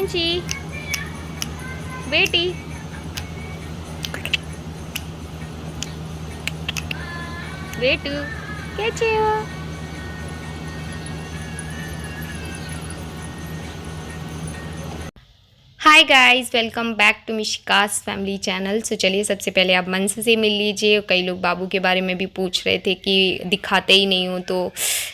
Anchi, बेटी बेटू कैसे हो? Hi guys, welcome back to Mishika's family channel. So चलिए, सबसे पहले आप मंस से मिल लीजिए। कई लोग बाबू के बारे में भी पूछ रहे थे कि दिखाते ही नहीं हो, तो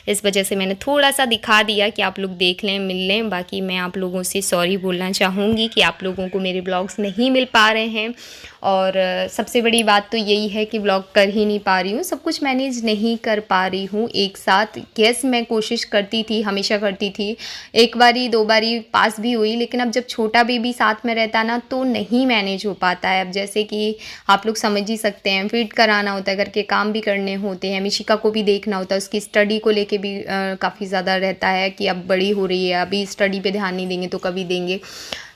इस वजह से मैंने थोड़ा सा दिखा दिया कि आप लोग देख लें, मिल लें। बाकी मैं आप लोगों से सॉरी बोलना चाहूँगी कि आप लोगों को मेरे ब्लॉग्स नहीं मिल पा रहे हैं। और सबसे बड़ी बात तो यही है कि ब्लॉग कर ही नहीं पा रही हूँ, सब कुछ मैनेज नहीं कर पा रही हूँ एक साथ। यस, मैं कोशिश करती थी, हमेशा करती थी, एक बारी दो बारी पास भी हुई, लेकिन अब जब छोटा बेबी साथ में रहता ना तो नहीं मैनेज हो पाता है। अब जैसे कि आप लोग समझ ही सकते हैं, फीड कराना होता है, घर के काम भी करने होते हैं, मिशिका को भी देखना होता है, उसकी स्टडी को लेके भी काफ़ी ज़्यादा रहता है कि अब बड़ी हो रही है, अभी स्टडी पे ध्यान नहीं देंगे तो कभी देंगे।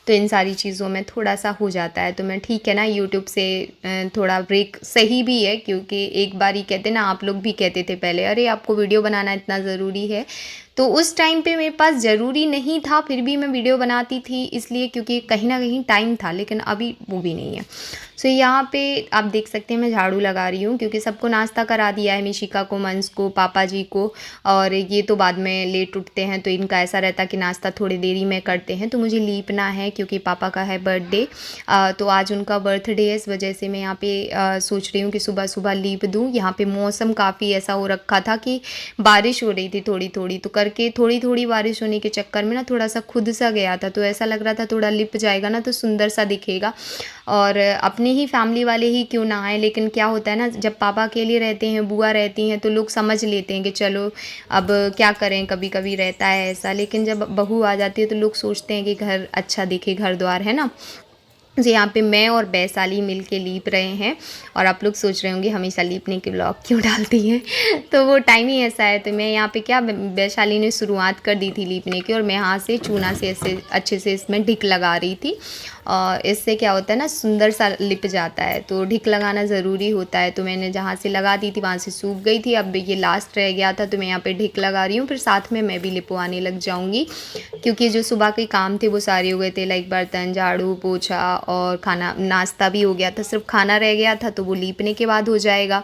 तो इन सारी चीज़ों में थोड़ा सा हो जाता है। तो मैं ठीक है ना, यूट्यूब से थोड़ा ब्रेक सही भी है, क्योंकि एक बार ही कहते ना, आप लोग भी कहते थे पहले, अरे आपको वीडियो बनाना इतना ज़रूरी है। तो उस टाइम पे मेरे पास ज़रूरी नहीं था, फिर भी मैं वीडियो बनाती थी इसलिए क्योंकि कहीं ना कहीं टाइम था, लेकिन अभी वो भी नहीं है। सो यहाँ पे आप देख सकते हैं मैं झाड़ू लगा रही हूँ, क्योंकि सबको नाश्ता करा दिया है, मिशिका को, मंस को, पापा जी को। और ये तो बाद में लेट उठते हैं, तो इनका ऐसा रहता है कि नाश्ता थोड़ी देरी में करते हैं। तो मुझे लीपना है क्योंकि पापा का है बर्थडे, तो आज उनका बर्थडे है, इस वजह से मैं यहाँ पे सोच रही हूँ कि सुबह सुबह लीप दूँ। यहाँ पे मौसम काफ़ी ऐसा हो रखा था कि बारिश हो रही थी थोड़ी थोड़ी, तो करके थोड़ी थोड़ी बारिश होने के चक्कर में ना थोड़ा सा खुद सा गया था, तो ऐसा लग रहा था थोड़ा लिप जाएगा ना तो सुंदर सा दिखेगा। और अपनी ही फैमिली वाले ही क्यों ना आए, लेकिन क्या होता है ना, जब पापा अकेले रहते हैं, बुआ रहती हैं, तो लोग समझ लेते हैं कि चलो अब क्या करें, कभी कभी रहता है ऐसा। लेकिन जब बहू आ जाती है तो लोग सोचते हैं कि घर अच्छा दिखे, घर द्वार है ना। जी, यहाँ पे मैं और वैशाली मिल के लीप रहे हैं। और आप लोग सोच रहे होंगे हमेशा लीपने के ब्लॉग क्यों डालती हैं तो वो टाइम ही ऐसा है। तो मैं यहाँ पे क्या, वैशाली ने शुरुआत कर दी थी लीपने की, और मैं यहाँ से चूना से ऐसे अच्छे से इसमें ढिक लगा रही थी। और इससे क्या होता है ना, सुंदर सा लिप जाता है, तो ढिक लगाना ज़रूरी होता है। तो मैंने जहाँ से लगा दी थी वहाँ से सूख गई थी, अब ये लास्ट रह गया था, तो मैं यहाँ पे ढिक लगा रही हूँ। फिर साथ में मैं भी लिपवाने लग जाऊँगी, क्योंकि जो सुबह के काम थे वो सारे हो गए थे, लाइक बर्तन, झाड़ू, पोछा और खाना, नाश्ता भी हो गया था, सिर्फ खाना रह गया था, तो वो लीपने के बाद हो जाएगा।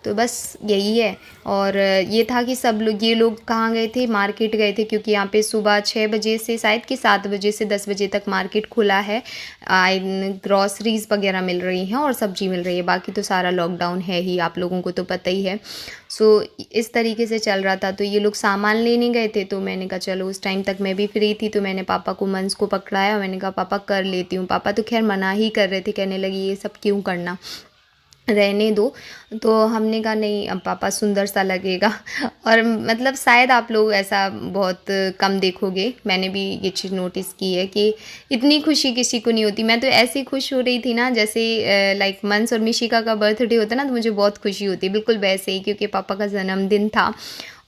तो बस यही है। और ये था कि सब लोग, ये लोग कहाँ गए थे, मार्केट गए थे, क्योंकि यहाँ पे सुबह 6 बजे से शायद कि 7 बजे से 10 बजे तक मार्केट खुला है। ग्रॉसरीज़ वगैरह मिल रही हैं और सब्जी मिल रही है, बाकी तो सारा लॉकडाउन है ही, आप लोगों को तो पता ही है। सो इस तरीके से चल रहा था। तो ये लोग सामान लेने गए थे, तो मैंने कहा चलो, उस टाइम तक मैं भी फ्री थी, तो मैंने पापा को, मंस को पकड़ाया, मैंने कहा पापा कर लेती हूँ। पापा तो खैर मना ही कर रहे थे, कहने लगी ये सब क्यों करना, रहने दो। तो हमने कहा नहीं, अब पापा सुंदर सा लगेगा और मतलब शायद आप लोग ऐसा बहुत कम देखोगे, मैंने भी ये चीज़ नोटिस की है कि इतनी खुशी किसी को नहीं होती। मैं तो ऐसी खुश हो रही थी ना, जैसे लाइक मंस और मिशिका का बर्थडे होता ना, तो मुझे बहुत खुशी होती, बिल्कुल वैसे ही, क्योंकि पापा का जन्मदिन था।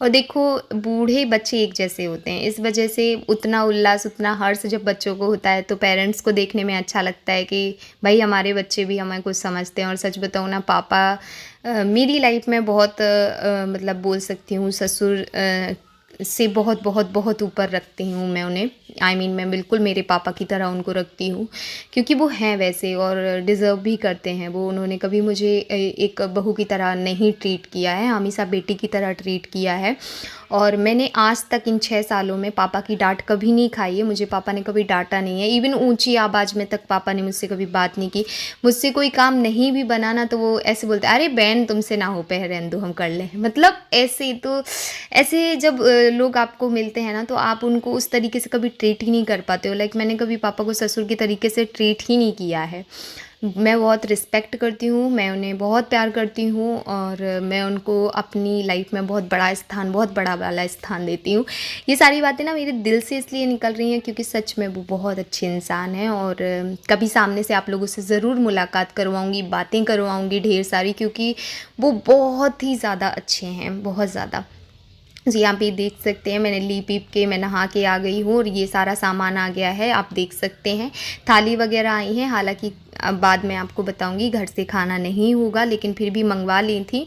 और देखो, बूढ़े बच्चे एक जैसे होते हैं, इस वजह से उतना उल्लास, उतना हर्ष जब बच्चों को होता है तो पेरेंट्स को देखने में अच्छा लगता है कि भाई हमारे बच्चे भी हमें कुछ समझते हैं। और सच बताऊँ ना, पापा मेरी लाइफ में बहुत मतलब बोल सकती हूँ, ससुर से बहुत बहुत बहुत ऊपर रखती हूँ मैं उन्हें। आई मीन मैं बिल्कुल मेरे पापा की तरह उनको रखती हूँ, क्योंकि वो हैं वैसे और डिज़र्व भी करते हैं वो। उन्होंने कभी मुझे एक बहू की तरह नहीं ट्रीट किया है, हमेशा बेटी की तरह ट्रीट किया है। और मैंने आज तक इन 6 सालों में पापा की डांट कभी नहीं खाई है, मुझे पापा ने कभी डांटा नहीं है। इवन ऊंची आवाज़ में तक पापा ने मुझसे कभी बात नहीं की। मुझसे कोई काम नहीं भी बनाना तो वो ऐसे बोलते, अरे बहन तुमसे ना हो, रहने दो, हम कर लें, मतलब ऐसे। तो ऐसे जब लोग आपको मिलते हैं ना, तो आप उनको उस तरीके से कभी ट्रीट ही नहीं कर पाते हो। लाइक मैंने कभी पापा को ससुर की तरीके से ट्रीट ही नहीं किया है। मैं बहुत रिस्पेक्ट करती हूँ, मैं उन्हें बहुत प्यार करती हूँ, और मैं उनको अपनी लाइफ में बहुत बड़ा स्थान, बहुत बड़ा वाला स्थान देती हूँ। ये सारी बातें ना मेरे दिल से इसलिए निकल रही हैं क्योंकि सच में वो बहुत अच्छे इंसान हैं। और कभी सामने से आप लोगों से ज़रूर मुलाकात करवाऊँगी, बातें करवाऊँगी ढेर सारी, क्योंकि वो बहुत ही ज़्यादा अच्छे हैं, बहुत ज़्यादा। जी, आप ये देख सकते हैं, मैंने लीप वीप के मैं नहा के आ गई हूँ और ये सारा सामान आ गया है, आप देख सकते हैं। थाली वगैरह आई हैं, हालांकि अब बाद में आपको बताऊंगी। घर से खाना नहीं होगा लेकिन फिर भी मंगवा ली थी।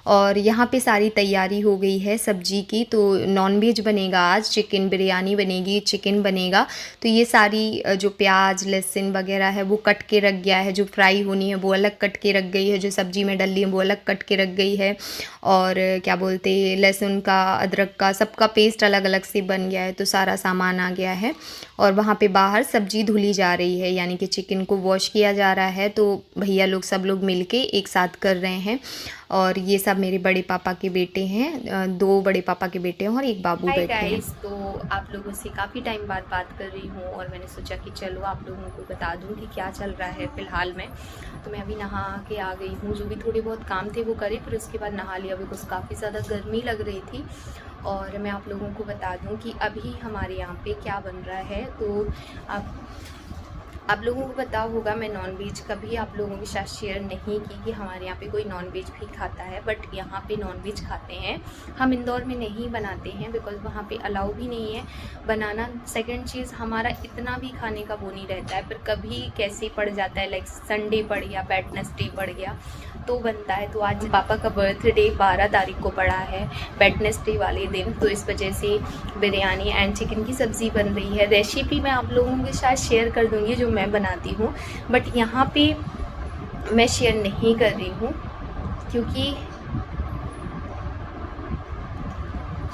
और यहाँ पे सारी तैयारी हो गई है सब्जी की। तो नॉनवेज बनेगा आज, चिकन बिरयानी बनेगी, चिकन बनेगा। तो ये सारी जो प्याज लहसुन वगैरह है वो कट के रख गया है, जो फ्राई होनी है वो अलग कट के रख गई है, जो सब्जी में डली है वो अलग कट के रख गई है। और क्या बोलते लहसुन का अदरक का सबका पेस्ट अलग अलग से बन गया है। तो सारा सामान आ गया है। और वहाँ पे बाहर सब्जी धुली जा रही है, यानी कि चिकन को वॉश किया जा रहा है। तो भैया लोग सब लोग मिलके एक साथ कर रहे हैं। और ये सब मेरे बड़े पापा के बेटे हैं, 2 बड़े पापा के बेटे हैं और एक बाबू बैठे हैं। तो आप लोगों से काफ़ी टाइम बाद बात कर रही हूँ और मैंने सोचा कि चलो आप लोगों को बता दूँ कि क्या चल रहा है फ़िलहाल में। तो मैं अभी नहा के आ गई हूँ, जो भी थोड़े बहुत काम थे वो करे, फिर उसके बाद नहा लिया बिकॉज काफ़ी ज़्यादा गर्मी लग रही थी। और मैं आप लोगों को बता दूँ कि अभी हमारे यहाँ पे क्या बन रहा है। तो आप लोगों को पता होगा, मैं नॉनवेज कभी आप लोगों के साथ शेयर नहीं की कि हमारे यहाँ पे कोई नॉनवेज भी खाता है, बट यहाँ पे नॉनवेज खाते हैं। हम इंदौर में नहीं बनाते हैं बिकॉज़ वहाँ पे अलाउ भी नहीं है बनाना। सेकंड चीज़, हमारा इतना भी खाने का वो नहीं रहता है, पर कभी कैसे पड़ जाता है, लाइक संडे पड़ गया, वेडनेसडे पड़ गया तो बनता है। तो आज पापा का बर्थडे 12 तारीख को पड़ा है, वेडनेसडे वाले दिन, तो इस वजह से बिरयानी एंड चिकन की सब्ज़ी बन रही है। रेसिपी मैं आप लोगों के साथ शेयर कर दूँगी जो मैं बनाती हूँ, बट यहाँ पे मैं शेयर नहीं कर रही हूँ क्योंकि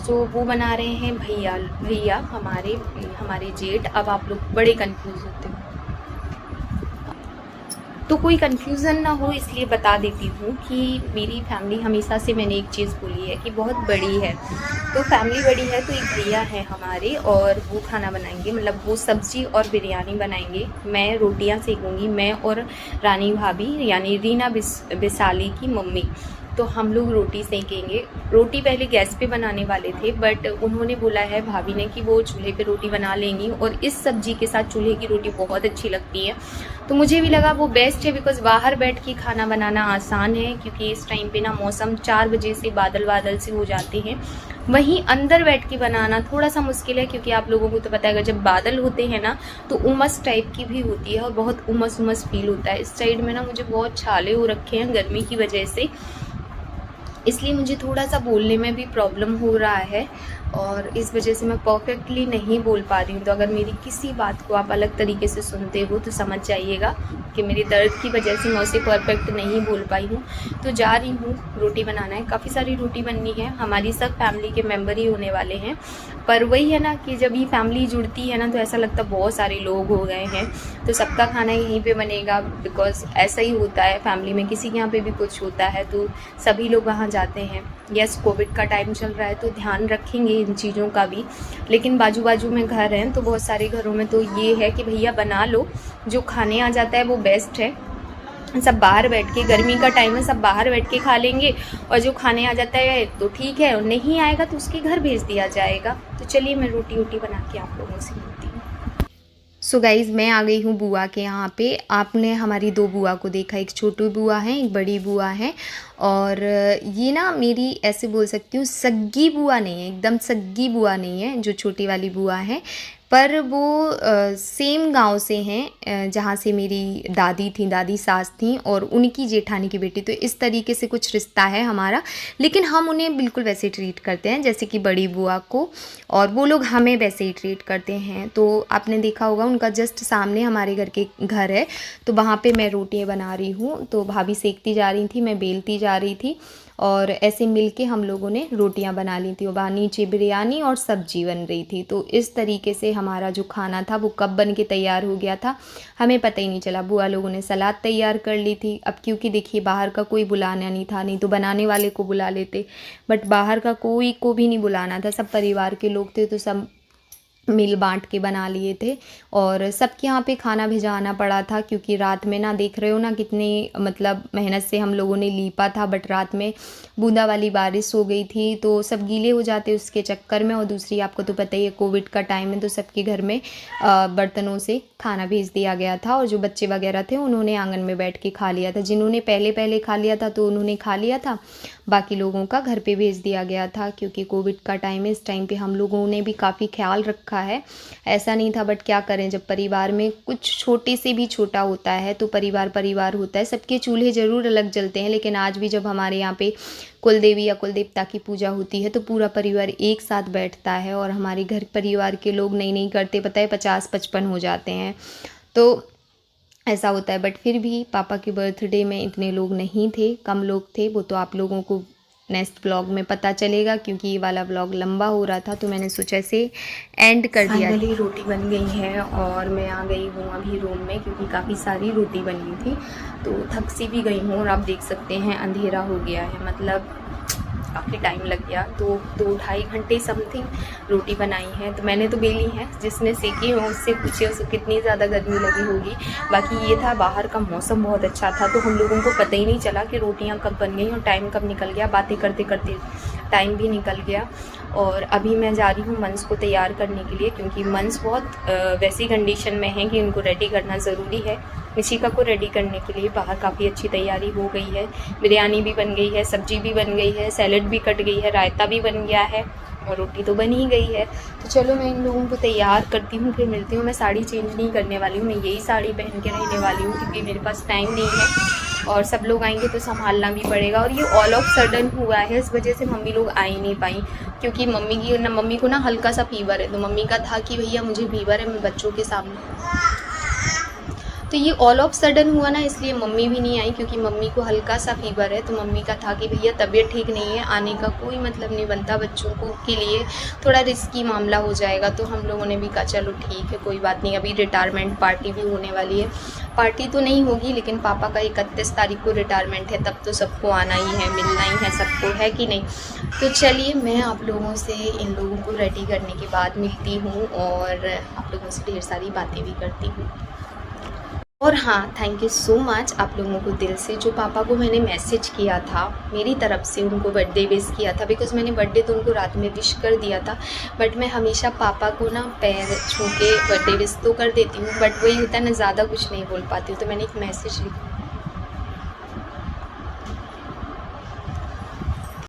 जो वो बना रहे हैं भैया हमारे जेठ। अब आप लोग बड़े कंफ्यूज होते हो, तो कोई कन्फ्यूज़न ना हो इसलिए बता देती हूँ कि मेरी फैमिली हमेशा से, मैंने एक चीज़ बोली है कि बहुत बड़ी है। तो फैमिली बड़ी है तो एक भैया है हमारे और वो खाना बनाएंगे, मतलब वो सब्ज़ी और बिरयानी बनाएंगे। मैं रोटियां सेकूँगी, मैं और रानी भाभी यानी रीना बिसाली की मम्मी। तो हम लोग रोटी सेकेंगे। रोटी पहले गैस पे बनाने वाले थे, बट उन्होंने बोला है भाभी ने कि वो चूल्हे पे रोटी बना लेंगी और इस सब्ज़ी के साथ चूल्हे की रोटी बहुत अच्छी लगती है। तो मुझे भी लगा वो बेस्ट है बिकॉज़ बाहर बैठ के खाना बनाना आसान है, क्योंकि इस टाइम पे ना मौसम 4 बजे से बादल से हो जाते हैं। वहीं अंदर बैठ के बनाना थोड़ा सा मुश्किल है, क्योंकि आप लोगों को तो पता है जब बादल होते हैं ना तो उमस टाइप की भी होती है और बहुत उमस फील होता है। इस साइड में ना मुझे बहुत छाले हो रखे हैं गर्मी की वजह से, इसलिए मुझे थोड़ा सा बोलने में भी प्रॉब्लम हो रहा है और इस वजह से मैं परफेक्टली नहीं बोल पा रही हूँ। तो अगर मेरी किसी बात को आप अलग तरीके से सुनते हो तो समझ जाइएगा कि मेरे दर्द की वजह से मैं उसे परफेक्ट नहीं बोल पाई हूँ। तो जा रही हूँ, रोटी बनाना है, काफ़ी सारी रोटी बननी है। हमारी सब फैमिली के मेम्बर ही होने वाले हैं, पर वही है ना कि जब ये फैमिली जुड़ती है ना तो ऐसा लगता है बहुत सारे लोग हो गए हैं, तो सबका खाना यहीं पे बनेगा। बिकॉज़ ऐसा ही होता है फैमिली में, किसी के यहाँ पे भी कुछ होता है तो सभी लोग वहाँ जाते हैं। यस, कोविड का टाइम चल रहा है तो ध्यान रखेंगे इन चीज़ों का भी, लेकिन बाजू में घर हैं तो बहुत सारे घरों में तो ये है कि भैया बना लो, जो खाने आ जाता है वो बेस्ट है। सब बाहर बैठ के, गर्मी का टाइम है, सब बाहर बैठ के खा लेंगे और जो खाने आ जाता है तो ठीक है, और नहीं आएगा तो उसके घर भेज दिया जाएगा। तो चलिए मैं रोटी बना के आप लोगों से मिलती हूँ। सो गाइज़, मैं आ गई हूँ बुआ के यहाँ पे। आपने हमारी 2 बुआ को देखा, एक छोटी बुआ है, एक बड़ी बुआ है। और ये ना मेरी, ऐसे बोल सकती हूँ, सग्गी बुआ नहीं है, एकदम सग्गी बुआ नहीं है जो छोटी वाली बुआ है, पर वो सेम गांव से हैं जहाँ से मेरी दादी थी, दादी सास थी, और उनकी जेठानी की बेटी। तो इस तरीके से कुछ रिश्ता है हमारा, लेकिन हम उन्हें बिल्कुल वैसे ट्रीट करते हैं जैसे कि बड़ी बुआ को, और वो लोग हमें वैसे ही ट्रीट करते हैं। तो आपने देखा होगा उनका जस्ट सामने हमारे घर है, तो वहाँ पे मैं रोटियाँ बना रही हूँ। तो भाभी सेकती जा रही थी, मैं बेलती जा रही थी, और ऐसे मिलके हम लोगों ने रोटियां बना ली थी। और वहाँ नीचे बिरयानी और सब्जी बन रही थी। तो इस तरीके से हमारा जो खाना था वो कब बन के तैयार हो गया था हमें पता ही नहीं चला। बुआ लोगों ने सलाद तैयार कर ली थी। अब क्योंकि देखिए बाहर का कोई बुलाना नहीं था, नहीं तो बनाने वाले को बुला लेते, बट बाहर का कोई को भी नहीं बुलाना था, सब परिवार के लोग थे तो सब मिल बांट के बना लिए थे। और सबके यहाँ पे खाना भिजवाना पड़ा था, क्योंकि रात में ना, देख रहे हो ना कितनी मतलब मेहनत से हम लोगों ने लीपा था, बट रात में बूंदा वाली बारिश हो गई थी तो सब गीले हो जाते उसके चक्कर में। और दूसरी आपको तो पता ही है कोविड का टाइम है तो सबके घर में बर्तनों से खाना भेज दिया गया था, और जो बच्चे वगैरह थे उन्होंने आंगन में बैठ के खा लिया था। जिन्होंने पहले खा लिया था तो उन्होंने खा लिया था, बाकी लोगों का घर पे भेज दिया गया था, क्योंकि कोविड का टाइम है। इस टाइम पे हम लोगों ने भी काफ़ी ख्याल रखा है, ऐसा नहीं था, बट क्या करें, जब परिवार में कुछ छोटे से भी छोटा होता है तो परिवार होता है। सबके चूल्हे ज़रूर अलग जलते हैं, लेकिन आज भी जब हमारे यहाँ पे कुल देवी या कुल देवता की पूजा होती है तो पूरा परिवार एक साथ बैठता है। और हमारे घर परिवार के लोग नहीं करते, पता है 50-55 हो जाते हैं, तो ऐसा होता है। बट फिर भी पापा के बर्थडे में इतने लोग नहीं थे, कम लोग थे। वो तो आप लोगों को नेक्स्ट ब्लॉग में पता चलेगा, क्योंकि ये वाला ब्लॉग लंबा हो रहा था, तो मैंने सोचा इसे एंड कर दिया। फाइनली रोटी बन गई है और मैं आ गई हूँ अभी रूम में, क्योंकि काफ़ी सारी रोटी बनी थी, तो थक सी भी गई हूँ। और आप देख सकते हैं अंधेरा हो गया है, मतलब काफ़ी टाइम लग गया, तो 2-2.5 घंटे समथिंग रोटी बनाई है। तो मैंने तो बेली है, जिसने सेकी है उससे पूछे उसको कितनी ज़्यादा गर्मी लगी होगी। बाकी ये था, बाहर का मौसम बहुत अच्छा था, तो हम लोगों को पता ही नहीं चला कि रोटियां कब बन गई और टाइम कब निकल गया। बातें करते करते टाइम भी निकल गया। और अभी मैं जा रही हूँ मंस को तैयार करने के लिए, क्योंकि मंस बहुत वैसी कंडीशन में है कि उनको रेडी करना ज़रूरी है। निशिका को रेडी करने के लिए बाहर काफ़ी अच्छी तैयारी हो गई है। बिरयानी भी बन गई है, सब्जी भी बन गई है, सैलेड भी कट गई है, रायता भी बन गया है और रोटी तो बन ही गई है। तो चलो मैं इन लोगों को तैयार करती हूँ, फिर मिलती हूँ। मैं साड़ी चेंज नहीं करने वाली हूँ, मैं यही साड़ी पहन के रहने वाली हूँ, क्योंकि मेरे पास टाइम नहीं है और सब लोग आएंगे तो संभालना भी पड़ेगा। और ये ऑल ऑफ सडन हुआ है, इस वजह से मम्मी लोग आ ही नहीं पाई, क्योंकि मम्मी को ना हल्का सा फीवर है। तो मम्मी का था कि भैया मुझे फीवर है, मैं बच्चों के सामने, तो ये ऑल ऑफ सडन हुआ ना, इसलिए मम्मी भी नहीं आई, क्योंकि मम्मी को हल्का सा फीवर है। तो मम्मी का था कि भैया तबीयत ठीक नहीं है, आने का कोई मतलब नहीं बनता, बच्चों को के लिए थोड़ा रिस्की मामला हो जाएगा। तो हम लोगों ने भी कहा चलो ठीक है, कोई बात नहीं। अभी रिटायरमेंट पार्टी भी होने वाली है, पार्टी तो नहीं होगी, लेकिन पापा का 31 तारीख को रिटायरमेंट है, तब तो सबको आना ही है, मिलना ही है सबको, है कि नहीं। तो चलिए मैं आप लोगों से इन लोगों को रेडी करने के बाद मिलती हूँ और आप लोगों से ढेर सारी बातें भी करती हूँ। और हाँ, थैंक यू सो मच आप लोगों को दिल से, जो पापा को मैंने मैसेज किया था मेरी तरफ से, उनको बर्थडे विश किया था। बिकॉज़ मैंने बर्थडे तो उनको रात में विश कर दिया था, बट मैं हमेशा पापा को ना पैर छू के बर्थडे विश तो कर देती हूँ, बट वही होता है ना, ज़्यादा कुछ नहीं बोल पाती हूँ। तो मैंने एक मैसेज लिखा,